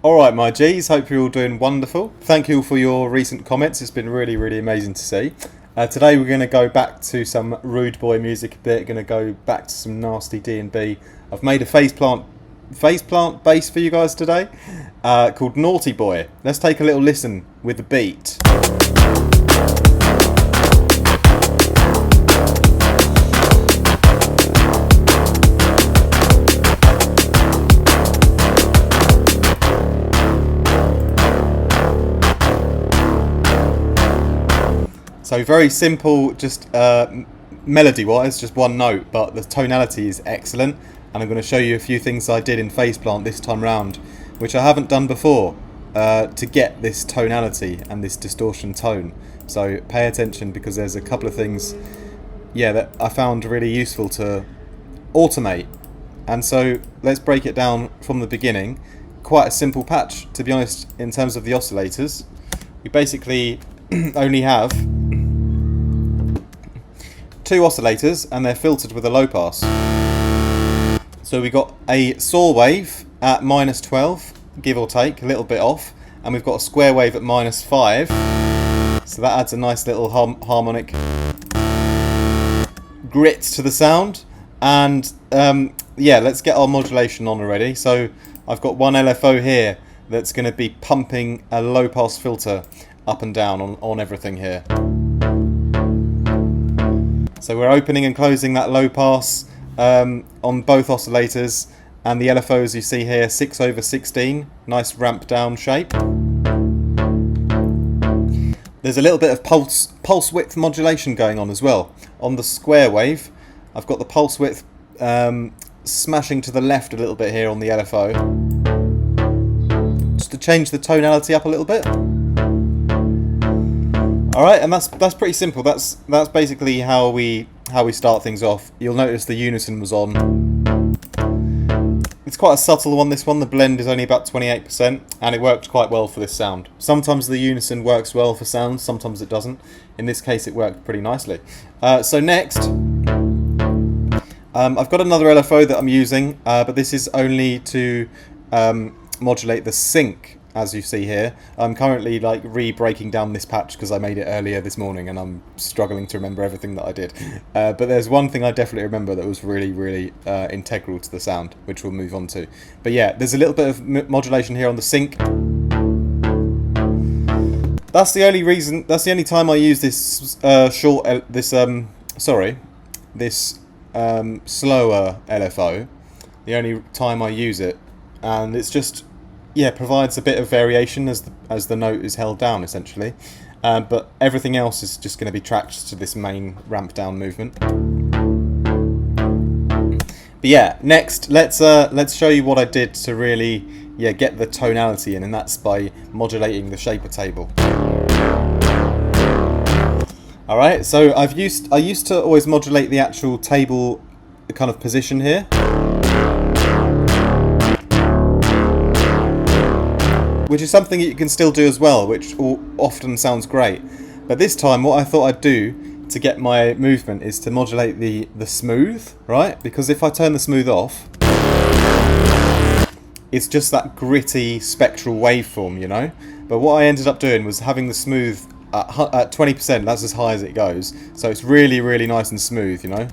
Alright my G's, hope you're all doing wonderful. Thank you for your recent comments, it's been really amazing to see. Today we're going to go back to some Rude Boy music a bit, going to go back to some nasty DNB. I've made a phase plant bass for you guys today called Nawty Boi. Let's take a little listen with the beat. So very simple, just melody-wise, just one note, but the tonality is excellent. And I'm going to show you a few things I did in phase plant this time round, which I haven't done before, to get this tonality and this distortion tone. So pay attention, because there's a couple of things, that I found really useful to automate. And so let's break it down from the beginning. Quite a simple patch, to be honest, in terms of the oscillators. We basically only have two oscillators and they're filtered with a low pass. So we got a saw wave at -12, give or take, a little bit off, and we've got a square wave at -5. So that adds a nice little harmonic grit to the sound. And let's get our modulation on already. So I've got one LFO here that's going to be pumping a low pass filter up and down on everything here. So we're opening and closing that low pass on both oscillators, and the LFO, as you see here, 6/16, nice ramp down shape. There's a little bit of pulse width modulation going on as well. On the square wave, I've got the pulse width smashing to the left a little bit here on the LFO, just to change the tonality up a little bit. Alright, and that's pretty simple. That's basically how we start things off. You'll notice the unison was on. It's quite a subtle one, this one. The blend is only about 28%, and it worked quite well for this sound. Sometimes the unison works well for sounds, sometimes it doesn't. In this case, it worked pretty nicely. So next, I've got another LFO that I'm using, but this is only to modulate the sync. As you see here, I'm currently re-breaking down this patch because I made it earlier this morning and I'm struggling to remember everything that I did. But there's one thing I definitely remember that was really integral to the sound, which we'll move on to. But yeah, there's a little bit of modulation here on the sync. That's the only time I use this slower LFO. The only time I use it, and it's just, provides a bit of variation as the note is held down, essentially. But everything else is just going to be tracked to this main ramp down movement. But yeah, next let's show you what I did to really get the tonality in, and that's by modulating the shaper table. All right, so I used to always modulate the actual table kind of position here, which is something that you can still do as well, which often sounds great. But this time what I thought I'd do to get my movement is to modulate the smooth, right? Because if I turn the smooth off, it's just that gritty spectral waveform, you know? But what I ended up doing was having the smooth at 20%, that's as high as it goes. So it's really nice and smooth, you know?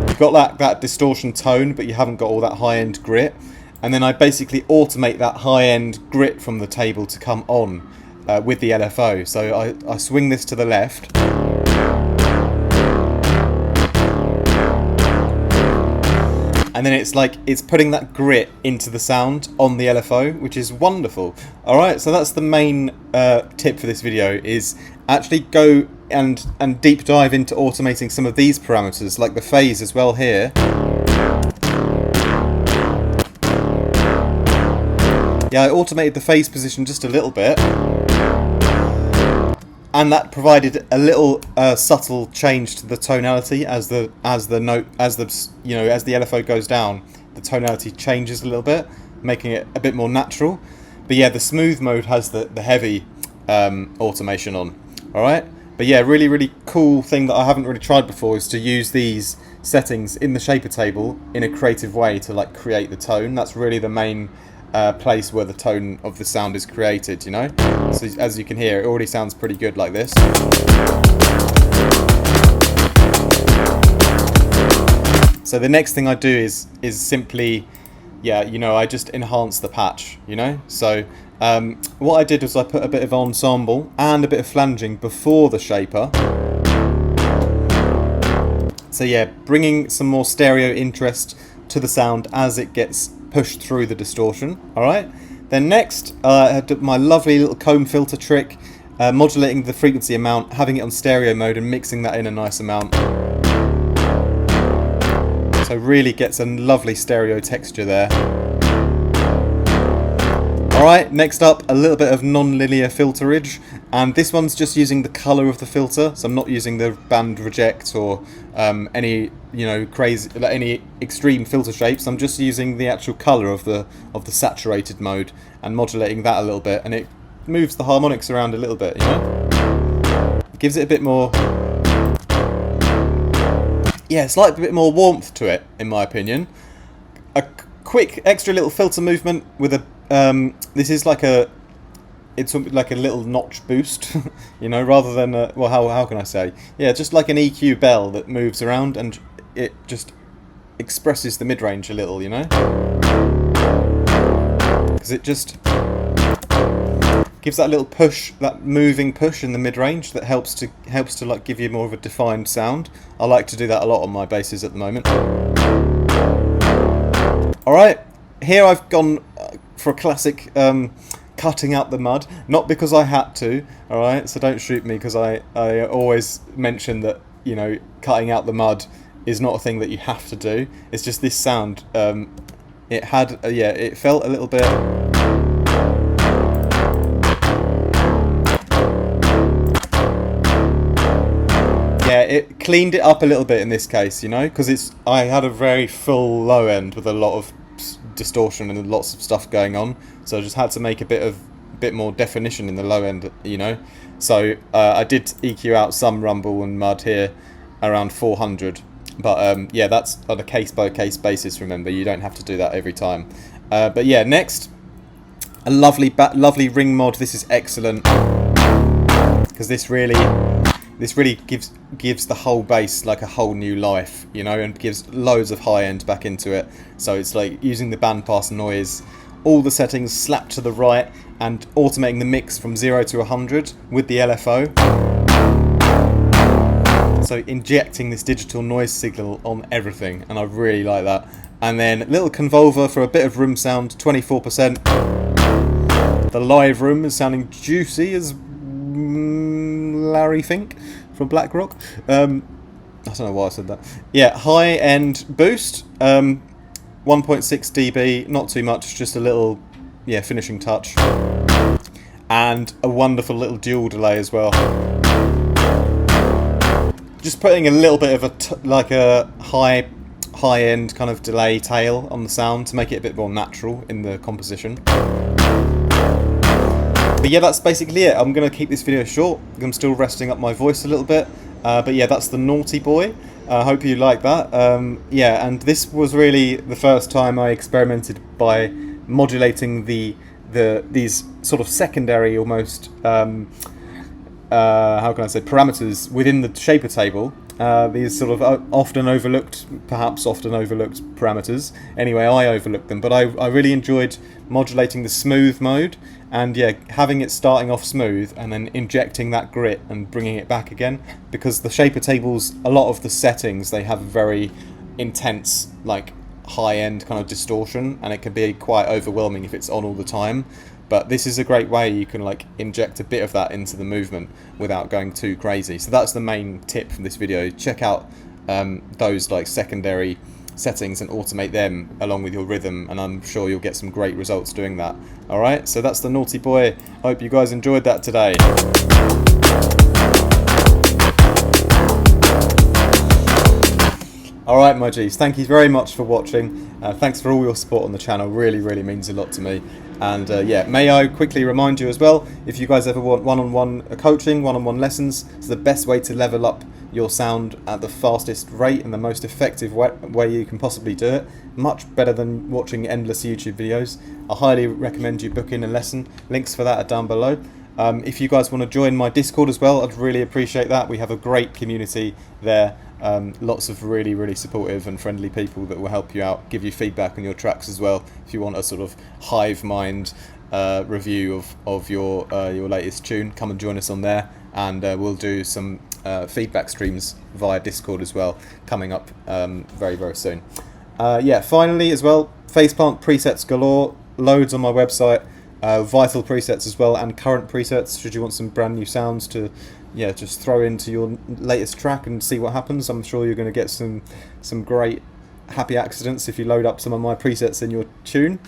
You've got that distortion tone, but you haven't got all that high-end grit. And then I basically automate that high-end grit from the table to come on with the LFO. So I swing this to the left. And then it's putting that grit into the sound on the LFO, which is wonderful. Alright, so that's the main tip for this video, is actually go and deep dive into automating some of these parameters, like the phase as well here. Yeah, I automated the phase position just a little bit, and that provided a little subtle change to the tonality as the LFO goes down. The tonality changes a little bit, making it a bit more natural. But yeah, the smooth mode has the heavy automation on. All right, but yeah, really cool thing that I haven't really tried before is to use these settings in the shaper table in a creative way to create the tone. That's really the main place where the tone of the sound is created, you know. So as you can hear, it already sounds pretty good like this. So the next thing I do is simply, yeah, you know, I just enhance the patch, you know. So what I did was I put a bit of ensemble and a bit of flanging before the shaper. So yeah, bringing some more stereo interest to the sound as it gets pushed through the distortion. Alright, then next I did my lovely little comb filter trick, modulating the frequency amount, having it on stereo mode and mixing that in a nice amount. So really gets a lovely stereo texture there. Alright, next up, a little bit of non-linear filterage, and this one's just using the colour of the filter, so I'm not using the band reject or any, you know, crazy, like any extreme filter shapes. I'm just using the actual colour of the saturated mode and modulating that a little bit, and it moves the harmonics around a little bit, you know? It gives it a bit more, yeah, it's like a bit more warmth to it, in my opinion. A quick extra little filter movement with a this is like it's like a little notch boost, you know, rather than well, how can I say? Yeah, just like an EQ bell that moves around and it just expresses the mid-range a little, you know, because it just gives that little push, that moving push in the mid-range that helps to like give you more of a defined sound. I like to do that a lot on my basses at the moment. All right, here I've gone for a classic cutting out the mud, not because I had to, alright, so don't shoot me, because I always mention that, you know, cutting out the mud is not a thing that you have to do. It's just this sound, it had, yeah, it felt a little bit, yeah, it cleaned it up a little bit in this case, you know, because I had a very full low end with a lot of distortion and lots of stuff going on, so I just had to make a bit more definition in the low end, you know. So I did EQ out some rumble and mud here around 400, but yeah, that's on a case by case basis. Remember, you don't have to do that every time. But yeah, next, a lovely ring mod. This is excellent because this really gives the whole bass like a whole new life, you know, and gives loads of high end back into it. So it's like using the bandpass noise, all the settings slapped to the right, and automating the mix from 0 to 100 with the LFO. So injecting this digital noise signal on everything, and I really like that. And then a little convolver for a bit of room sound, 24%. The live room is sounding juicy as Larry Fink from BlackRock. I don't know why I said that. Yeah, high end boost, 1.6 dB, not too much, just a little, yeah, finishing touch, and a wonderful little dual delay as well. Just putting a little bit of a high end kind of delay tail on the sound to make it a bit more natural in the composition. But yeah, that's basically it. I'm going to keep this video short. I'm still resting up my voice a little bit. But yeah, that's the Nawty Boi. I hope you like that. Yeah, and this was really the first time I experimented by modulating these sort of secondary almost, how can I say, parameters within the shaper table. These sort of often overlooked parameters. Anyway, I overlooked them, but I really enjoyed modulating the smooth mode, and yeah, having it starting off smooth and then injecting that grit and bringing it back again, because the shaper tables, a lot of the settings, they have very intense, like high-end kind of distortion, and it can be quite overwhelming if it's on all the time. But this is a great way you can like inject a bit of that into the movement without going too crazy. So that's the main tip from this video. Check out those like secondary settings and automate them along with your rhythm, and I'm sure you'll get some great results doing that. Alright, so that's the Nawty Boi. Hope you guys enjoyed that today. Alright my G's, thank you very much for watching. Thanks for all your support on the channel, really means a lot to me. And yeah, may I quickly remind you as well, if you guys ever want one-on-one coaching, one-on-one lessons, it's the best way to level up your sound at the fastest rate and the most effective way you can possibly do it. Much better than watching endless YouTube videos. I highly recommend you book in a lesson. Links for that are down below. If you guys want to join my Discord as well, I'd really appreciate that. We have a great community there. Lots of really supportive and friendly people that will help you out, give you feedback on your tracks as well. If you want a sort of hive mind review of your latest tune, come and join us on there, and we'll do some feedback streams via Discord as well, coming up very soon. Yeah, finally as well, faceplant presets galore, loads on my website, vital presets as well, and current presets should you want some brand new sounds to just throw into your latest track and see what happens. I'm sure you're going to get some great happy accidents if you load up some of my presets in your tune.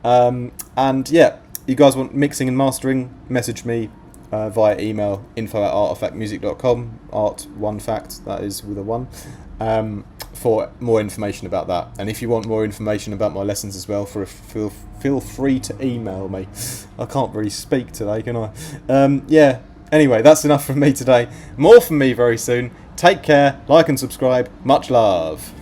And yeah, you guys want mixing and mastering, message me via email, info@artofactmusic.com, art one fact, that is with a 1, for more information about that. And if you want more information about my lessons as well, feel free to email me. I can't really speak today, can I? Yeah, anyway, that's enough from me today. More from me very soon. Take care, like and subscribe. Much love.